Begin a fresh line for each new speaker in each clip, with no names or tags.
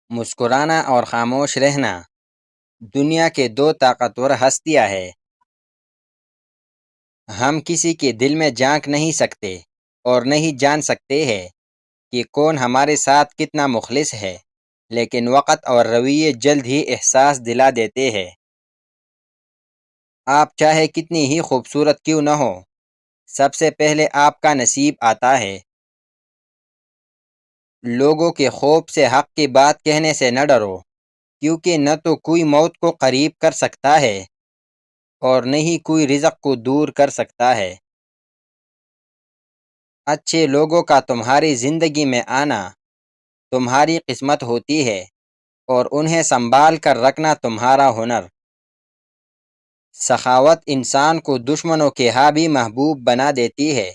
مسکرانا اور خاموش رہنا دنیا کے دو طاقتور ہستیاں ہیں۔ ہم کسی کے دل میں جھانک نہیں سکتے اور نہیں جان سکتے ہیں کہ کون ہمارے ساتھ کتنا مخلص ہے، لیکن وقت اور رویے جلد ہی احساس دلا دیتے ہیں۔ آپ چاہے کتنی ہی خوبصورت کیوں نہ ہو، سب سے پہلے آپ کا نصیب آتا ہے۔ لوگوں کے خوف سے حق کی بات کہنے سے نہ ڈرو، کیونکہ نہ تو کوئی موت کو قریب کر سکتا ہے اور نہ ہی کوئی رزق کو دور کر سکتا ہے۔ اچھے لوگوں کا تمہاری زندگی میں آنا تمہاری قسمت ہوتی ہے اور انہیں سنبھال کر رکھنا تمہارا ہنر۔ سخاوت انسان کو دشمنوں کے ہاں بھی محبوب بنا دیتی ہے،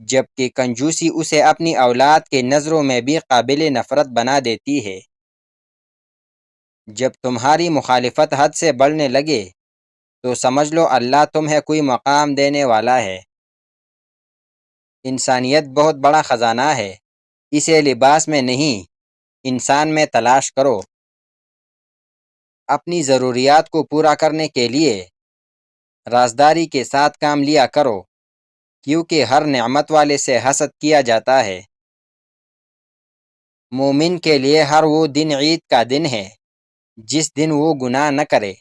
جبکہ کنجوسی اسے اپنی اولاد کی نظروں میں بھی قابل نفرت بنا دیتی ہے۔ جب تمہاری مخالفت حد سے بڑھنے لگے تو سمجھ لو اللہ تمہیں کوئی مقام دینے والا ہے۔ انسانیت بہت بڑا خزانہ ہے، اسے لباس میں نہیں، انسان میں تلاش کرو۔ اپنی ضروریات کو پورا کرنے کے لیے رازداری کے ساتھ کام لیا کرو، کیونکہ ہر نعمت والے سے حسد کیا جاتا ہے۔ مومن کے لیے ہر وہ دن عید کا دن ہے جس دن وہ گناہ نہ کرے۔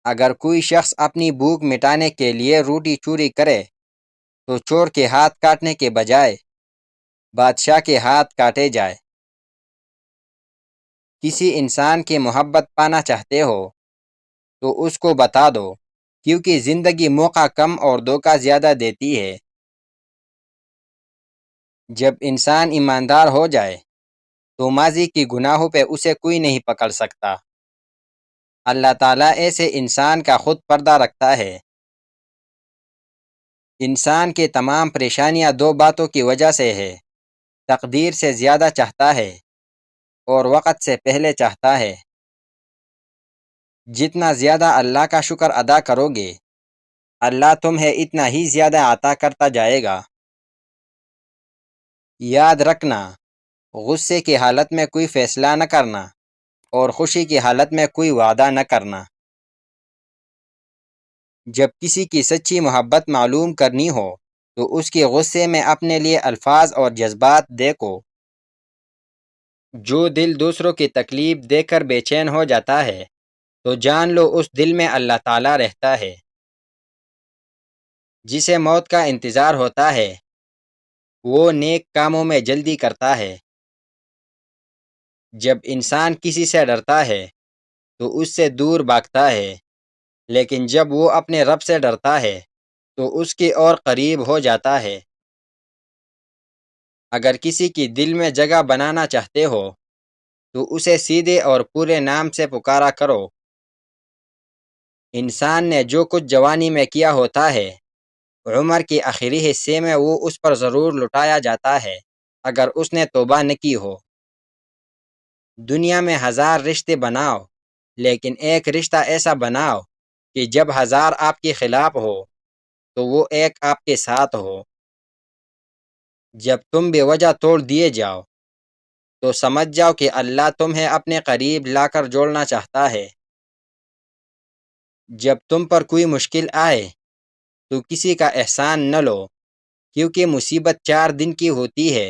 اگر کوئی شخص اپنی بھوک مٹانے کے لیے روٹی چوری کرے تو چور کے ہاتھ کاٹنے کے بجائے بادشاہ کے ہاتھ کاٹے جائے۔ کسی انسان کی محبت پانا چاہتے ہو تو اس کو بتا دو، کیونکہ زندگی موقع کم اور دھوکہ زیادہ دیتی ہے۔ جب انسان ایماندار ہو جائے تو ماضی کی گناہوں پہ اسے کوئی نہیں پکڑ سکتا۔ اللہ تعالیٰ ایسے انسان کا خود پردہ رکھتا ہے۔ انسان کی تمام پریشانیاں دو باتوں کی وجہ سے ہے: تقدیر سے زیادہ چاہتا ہے اور وقت سے پہلے چاہتا ہے۔ جتنا زیادہ اللہ کا شکر ادا کرو گے، اللہ تمہیں اتنا ہی زیادہ عطا کرتا جائے گا۔ یاد رکھنا، غصے کی حالت میں کوئی فیصلہ نہ کرنا اور خوشی کی حالت میں کوئی وعدہ نہ کرنا۔ جب کسی کی سچی محبت معلوم کرنی ہو تو اس کے غصے میں اپنے لیے الفاظ اور جذبات دیکھو۔ جو دل دوسروں کی تکلیف دیکھ کر بے چین ہو جاتا ہے تو جان لو اس دل میں اللہ تعالیٰ رہتا ہے۔ جسے موت کا انتظار ہوتا ہے وہ نیک کاموں میں جلدی کرتا ہے۔ جب انسان کسی سے ڈرتا ہے تو اس سے دور بھاگتا ہے، لیکن جب وہ اپنے رب سے ڈرتا ہے تو اس کے اور قریب ہو جاتا ہے۔ اگر کسی کی دل میں جگہ بنانا چاہتے ہو تو اسے سیدھے اور پورے نام سے پکارا کرو۔ انسان نے جو کچھ جوانی میں کیا ہوتا ہے، عمر کے آخری حصے میں وہ اس پر ضرور لٹایا جاتا ہے اگر اس نے توبہ نہ کی ہو۔ دنیا میں 1000 رشتے بناؤ، لیکن ایک رشتہ ایسا بناؤ کہ جب 1000 آپ کے خلاف ہو تو وہ ایک آپ کے ساتھ ہو۔ جب تم بے وجہ توڑ دیے جاؤ تو سمجھ جاؤ کہ اللہ تمہیں اپنے قریب لا کر جوڑنا چاہتا ہے۔ جب تم پر کوئی مشکل آئے تو کسی کا احسان نہ لو، کیونکہ مصیبت 4 دن کی ہوتی ہے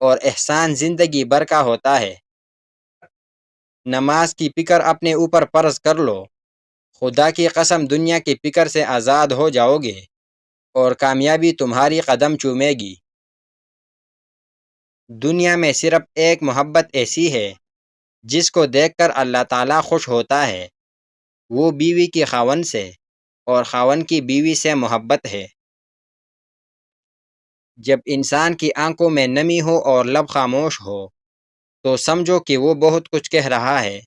اور احسان زندگی بھر کا ہوتا ہے۔ نماز کی فکر اپنے اوپر فرض کر لو، خدا کی قسم دنیا کی فکر سے آزاد ہو جاؤ گے اور کامیابی تمہاری قدم چومے گی۔ دنیا میں صرف ایک محبت ایسی ہے جس کو دیکھ کر اللہ تعالیٰ خوش ہوتا ہے، وہ بیوی کے خاوند سے اور خاوند کی بیوی سے محبت ہے۔ جب انسان کی آنکھوں میں نمی ہو اور لب خاموش ہو تو سمجھو کہ وہ بہت کچھ کہہ رہا ہے۔